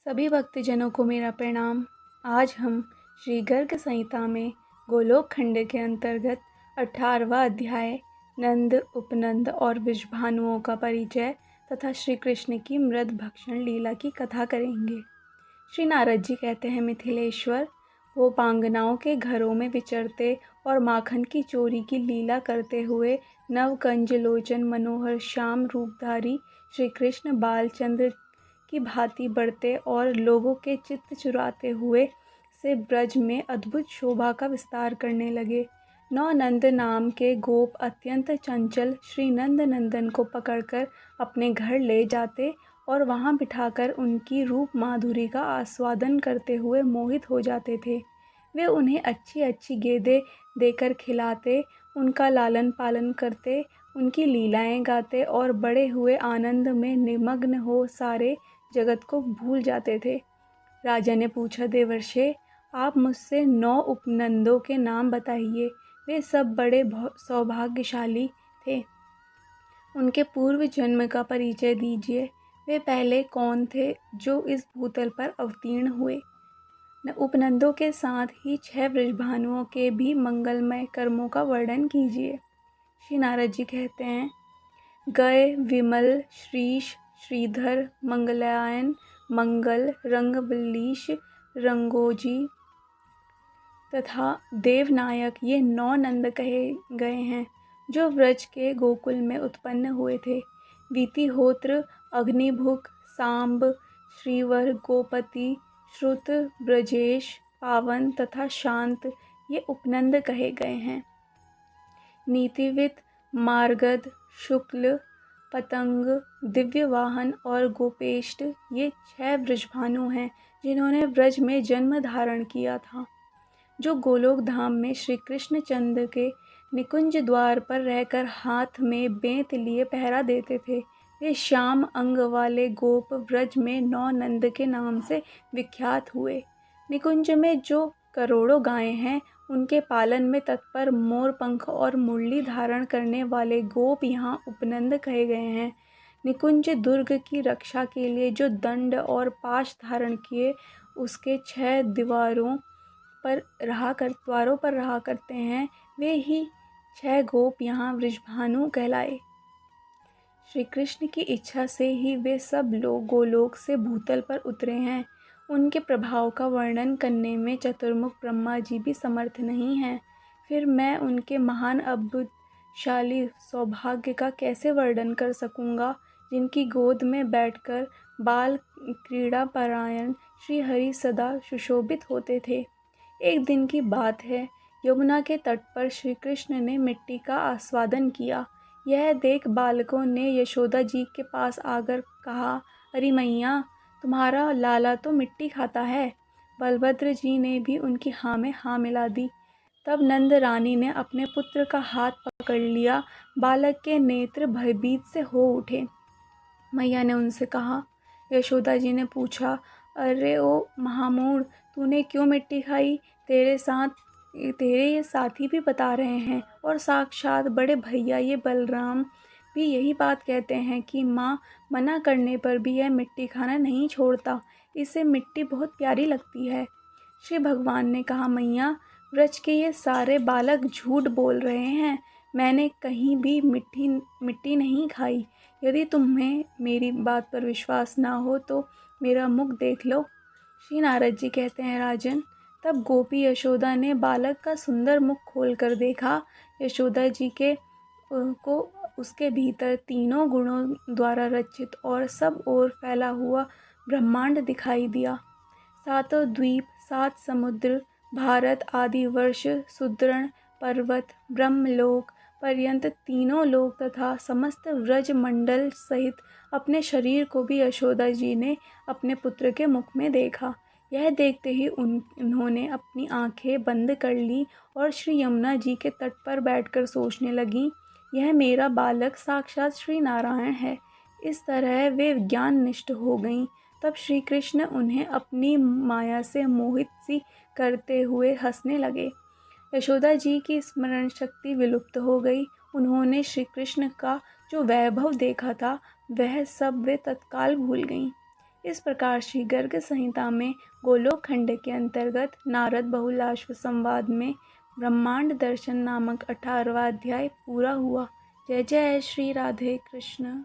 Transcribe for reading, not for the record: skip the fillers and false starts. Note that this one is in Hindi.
सभी भक्तजनों को मेरा प्रणाम। आज हम श्री गर्ग संहिता में गोलोक खंड के अंतर्गत 18वां अध्याय नंद, उपनंद और वृषभानुओं का परिचय तथा श्री कृष्ण की मृद भक्षण लीला की कथा करेंगे। श्री नारद जी कहते हैं, मिथिलेश्वर वो पांगनाओं के घरों में विचरते और माखन की चोरी की लीला करते हुए नवकंज लोचन मनोहर श्याम रूपधारी श्री कृष्ण बालचंद्र की भांति बढ़ते और लोगों के चित्त चुराते हुए से ब्रज में अद्भुत शोभा का विस्तार करने लगे। नौनंद नाम के गोप अत्यंत चंचल श्री नंद नंदन को पकड़कर अपने घर ले जाते और वहां बिठाकर उनकी रूप माधुरी का आस्वादन करते हुए मोहित हो जाते थे। वे उन्हें अच्छी अच्छी गेंदें देकर खिलाते, उनका लालन पालन करते, उनकी लीलाएं गाते और बड़े हुए आनंद में निमग्न हो सारे जगत को भूल जाते थे। राजा ने पूछा, देवर्षे आप मुझसे 9 उपनंदों के नाम बताइए। वे सब बड़े सौभाग्यशाली थे। उनके पूर्व जन्म का परिचय दीजिए। वे पहले कौन थे जो इस भूतल पर अवतीर्ण हुए? उपनंदों के साथ ही 6 वृषभानुओं के भी मंगलमय कर्मों का वर्णन कीजिए। श्री नारद जी कहते हैं, गय, विमल, श्रीश, श्रीधर, मंगलायन, मंगल, रंगवल्लीश, रंगोजी तथा देवनायक ये 9 नंद कहे गए हैं जो व्रज के गोकुल में उत्पन्न हुए थे। वीतिहोत्र, अग्निभुक, सांब, श्रीवर, गोपति, श्रुत, ब्रजेश, पावन तथा शांत ये उपनंद कहे गए हैं। नीतिवित, मार्गद, शुक्ल, पतंग, दिव्यवाहन और गोपेष्ट ये 6 वृषभानु हैं जिन्होंने व्रज में जन्म धारण किया था, जो गोलोक धाम में श्री कृष्ण चंद्र के निकुंज द्वार पर रहकर हाथ में बेंत लिए पहरा देते थे। वे श्याम अंग वाले गोप व्रज में 9 नंद के नाम से विख्यात हुए। निकुंज में जो करोड़ों गायें हैं, उनके पालन में तत्पर मोर पंख और मुरली धारण करने वाले गोप यहाँ उपनंद कहे गए हैं। निकुंज दुर्ग की रक्षा के लिए जो दंड और पाश धारण किए उसके 6 द्वारों पर रहा करते हैं, वे ही 6 गोप यहाँ वृषभानु कहलाए। श्री कृष्ण की इच्छा से ही वे सब लोग गोलोक से भूतल पर उतरे हैं। उनके प्रभाव का वर्णन करने में चतुर्मुख ब्रह्मा जी भी समर्थ नहीं हैं। फिर मैं उनके महान अद्भुतशाली सौभाग्य का कैसे वर्णन कर सकूँगा, जिनकी गोद में बैठकर बाल क्रीड़ा परायण श्री हरि सदा सुशोभित होते थे। एक दिन की बात है, यमुना के तट पर श्री कृष्ण ने मिट्टी का आस्वादन किया। यह देख बालकों ने यशोदा जी के पास आकर कहा, अरे मैया, तुम्हारा लाला तो मिट्टी खाता है। बलभद्र जी ने भी उनकी हाँ में हाँ मिला दी। तब नंद रानी ने अपने पुत्र का हाथ पकड़ लिया। बालक के नेत्र भयभीत से हो उठे। मैया ने उनसे कहा, यशोदा जी ने पूछा, अरे ओ महामूढ़, तूने क्यों मिट्टी खाई? तेरे ये साथी भी बता रहे हैं और साक्षात बड़े भैया ये बलराम भी यही बात कहते हैं कि माँ मना करने पर भी यह मिट्टी खाना नहीं छोड़ता। इसे मिट्टी बहुत प्यारी लगती है। श्री भगवान ने कहा, मैया, व्रज के ये सारे बालक झूठ बोल रहे हैं। मैंने कहीं भी मिट्टी नहीं खाई। यदि तुम्हें मेरी बात पर विश्वास ना हो तो मेरा मुख देख लो। श्री नारद जी कहते हैं, राजन, तब गोपी यशोदा ने बालक का सुंदर मुख खोलकर देखा। यशोदा जी को उसके भीतर तीनों गुणों द्वारा रचित और सब ओर फैला हुआ ब्रह्मांड दिखाई दिया। 7 द्वीप, 7 समुद्र, भारत आदि वर्ष, सुदृढ़ पर्वत, ब्रह्मलोक पर्यंत तीनों लोक तथा समस्त व्रज मंडल सहित अपने शरीर को भी यशोदा जी ने अपने पुत्र के मुख में देखा। यह देखते ही उन्होंने अपनी आंखें बंद कर ली और श्री यमुना जी के तट पर बैठकर सोचने लगीं, यह मेरा बालक साक्षात श्री नारायण है। इस तरह वे ज्ञान निष्ठ हो गईं। तब श्री कृष्ण उन्हें अपनी माया से मोहित सी करते हुए हंसने लगे। यशोदा जी की स्मरण शक्ति विलुप्त हो गई। उन्होंने श्री कृष्ण का जो वैभव देखा था वह सब वे तत्काल भूल गईं। इस प्रकार श्री गर्ग संहिता में गोलोक खंड के अंतर्गत नारद बहुलाश्व संवाद में ब्रह्मांड दर्शन नामक 18वां अध्याय पूरा हुआ। जय जय श्री राधे कृष्ण।